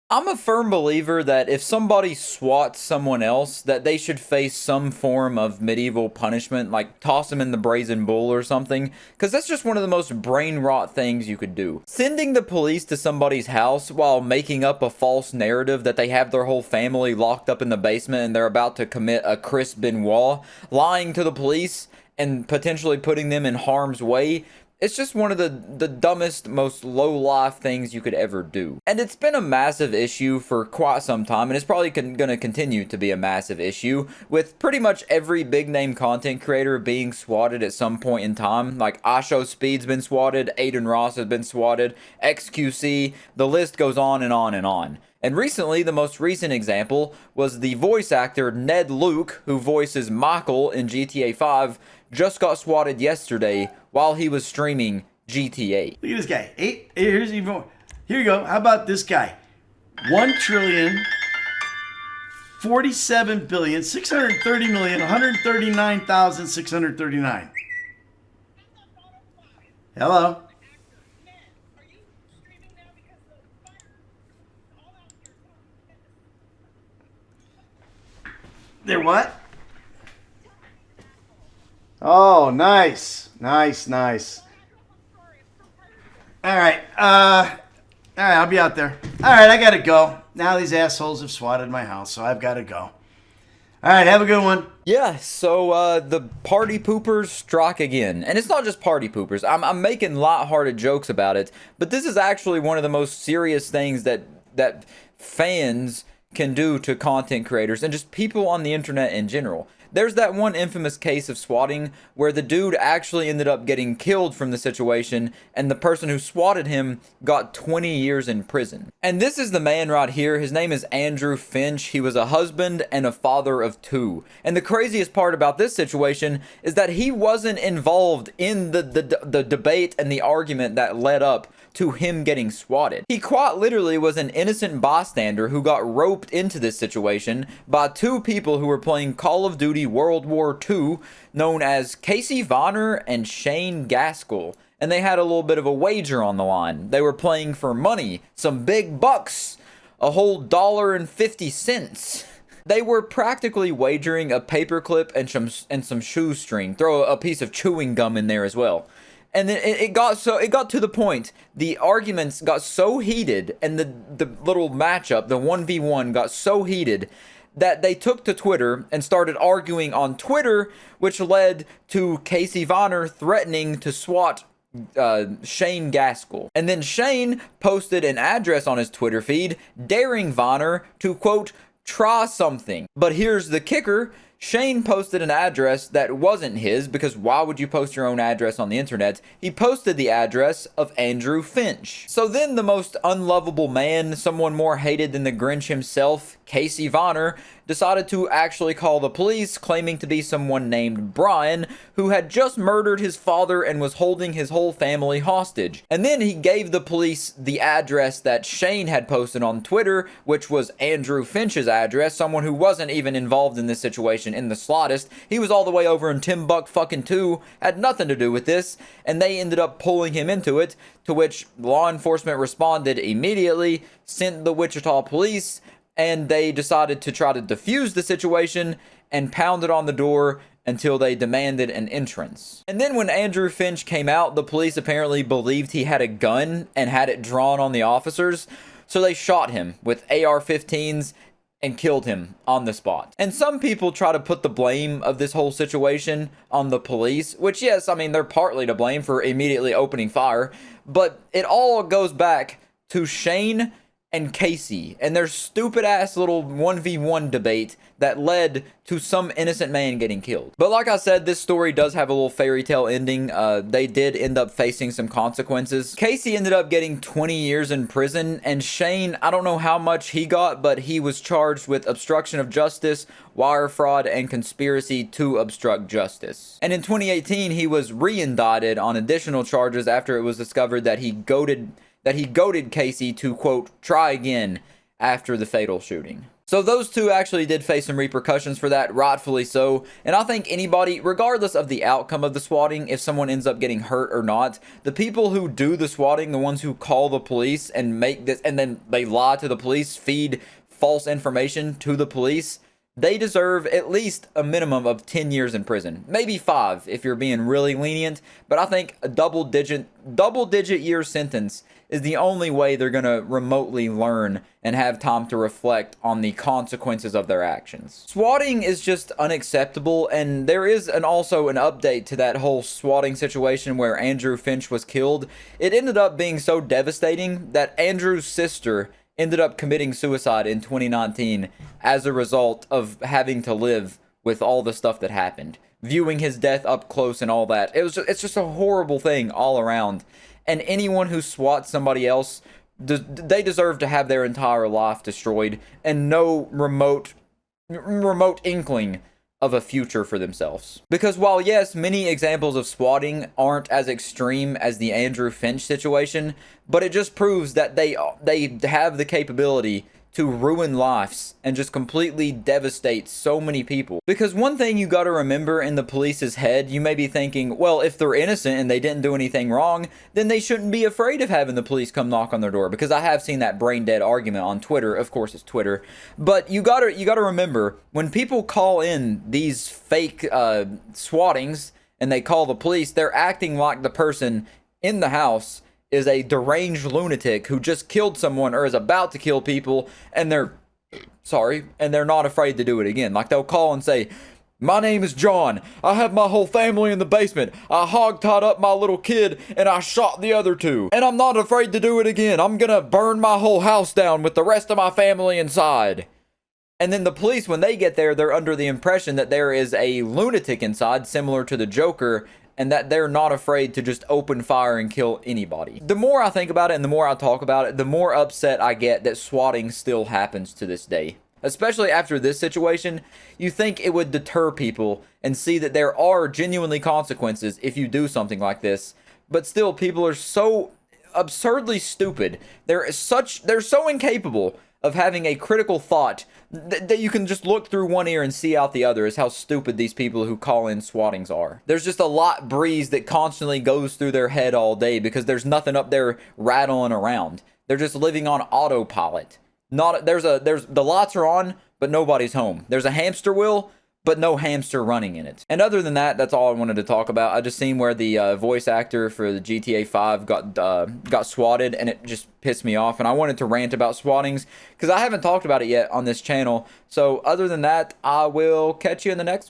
I'm a firm believer that if somebody swats someone else, that they should face some form of medieval punishment, like toss them in the brazen bull or something, because that's just one of the most brain rot things you could do. Sending the police to somebody's house while making up a false narrative that they have their whole family locked up in the basement and they're about to commit a Chris Benoit, lying to the police and potentially putting them in harm's way. It's just one of the dumbest, most low-life things you could ever do. And it's been a massive issue for quite some time, and it's probably going to continue to be a massive issue, with pretty much every big-name content creator being swatted at some point in time. Like, IShowSpeed's been swatted, Aiden Ross has been swatted, XQC, the list goes on and on and on. And recently, the most recent example was the voice actor Ned Luke, who voices Michael in GTA 5, just got swatted yesterday while he was streaming GTA. Look at this guy. Here's even more. Here you go. How about this guy? 1,047,630,139,639. Hello. They're what? Oh, nice. Nice, nice. All right. I'll be out there. All right, I got to go. Now these assholes have swatted my house, so I've got to go. All right, have a good one. Yeah, so the party poopers strike again. And it's not just party poopers. I'm making lighthearted jokes about it, but this is actually one of the most serious things that fans can do to content creators and just people on the internet in general. There's that one infamous case of swatting where the dude actually ended up getting killed from the situation, and the person who swatted him got 20 years in prison. And this is the man right here. His name is Andrew Finch. He was a husband and a father of two. And the craziest part about this situation is that he wasn't involved in the debate and the argument that led up to him getting swatted. He quite literally was an innocent bystander who got roped into this situation by two people who were playing Call of Duty World War II, known as Casey Vonner and Shane Gaskell. And they had a little bit of a wager on the line. They were playing for money, some big bucks, a whole $1.50. They were practically wagering a paperclip and some shoestring. Throw a piece of chewing gum in there as well. And then it got to the point, the arguments got so heated, and the little matchup, the 1v1 got so heated that they took to Twitter and started arguing on Twitter, which led to Casey Vonner threatening to swat Shane Gaskell. And then Shane posted an address on his Twitter feed daring Vonner to, quote, try something. But here's the kicker. Shane posted an address that wasn't his, because why would you post your own address on the internet? He posted the address of Andrew Finch. So then the most unlovable man, someone more hated than the Grinch himself, Casey Vonner, decided to actually call the police, claiming to be someone named Brian, who had just murdered his father and was holding his whole family hostage. And then he gave the police the address that Shane had posted on Twitter, which was Andrew Finch's address, someone who wasn't even involved in this situation in the slightest. He was all the way over in Timbuk2, had nothing to do with this, and they ended up pulling him into it, to which law enforcement responded immediately, sent the Wichita police, and they decided to try to defuse the situation and pounded on the door until they demanded an entrance. And then when Andrew Finch came out, the police apparently believed he had a gun and had it drawn on the officers, so they shot him with AR-15s and killed him on the spot. And some people try to put the blame of this whole situation on the police, which, yes, I mean, they're partly to blame for immediately opening fire, but it all goes back to Shane and Casey and their stupid ass little 1v1 debate that led to some innocent man getting killed. But like I said, this story does have a little fairy tale ending. They did end up facing some consequences. Casey ended up getting 20 years in prison, and Shane, I don't know how much he got, but he was charged with obstruction of justice, wire fraud, and conspiracy to obstruct justice. And in 2018, he was re-indicted on additional charges after it was discovered that he goaded Casey to, quote, try again after the fatal shooting. So those two actually did face some repercussions for that, rightfully so. And I think anybody, regardless of the outcome of the swatting, if someone ends up getting hurt or not, the people who do the swatting, the ones who call the police and make this, and then they lie to the police, feed false information to the police, they deserve at least a minimum of 10 years in prison. Maybe 5 if you're being really lenient, but I think a double digit year sentence is the only way they're going to remotely learn and have time to reflect on the consequences of their actions. Swatting is just unacceptable, and there is also an update to that whole swatting situation where Andrew Finch was killed. It ended up being so devastating that Andrew's sister ended up committing suicide in 2019 as a result of having to live with all the stuff that happened, viewing his death up close and all that. It's just a horrible thing all around. And anyone who swats somebody else, they deserve to have their entire life destroyed and no remote inkling of a future for themselves. Because while yes, many examples of swatting aren't as extreme as the Andrew Finch situation, but it just proves that they have the capability to ruin lives and just completely devastate so many people. Because one thing you gotta remember in the police's head, you may be thinking, well, if they're innocent and they didn't do anything wrong, then they shouldn't be afraid of having the police come knock on their door. Because I have seen that brain dead argument on Twitter. Of course, it's Twitter. But you gotta remember, when people call in these fake swattings and they call the police, they're acting like the person in the house is a deranged lunatic who just killed someone or is about to kill people, and they're not afraid to do it again. Like, they'll call and say, my name is John. I have my whole family in the basement. I hog-tied up my little kid and I shot the other 2. And I'm not afraid to do it again. I'm gonna burn my whole house down with the rest of my family inside. And then the police, when they get there, they're under the impression that there is a lunatic inside, similar to the Joker, and that they're not afraid to just open fire and kill anybody. The more I think about it and the more I talk about it, the more upset I get that swatting still happens to this day. Especially after this situation, you think it would deter people and see that there are genuinely consequences if you do something like this. But still, people are so absurdly stupid. They're so incapable of having a critical thought that you can just look through one ear and see out the other, is how stupid these people who call in swattings are. There's just a lot breeze that constantly goes through their head all day because there's nothing up there rattling around. They're just living on autopilot. The lights are on, but nobody's home. There's a hamster wheel, but no hamster running in it. And other than that, that's all I wanted to talk about. I just seen where the voice actor for the GTA 5 got swatted, and it just pissed me off. And I wanted to rant about swattings because I haven't talked about it yet on this channel. So other than that, I will catch you in the next one.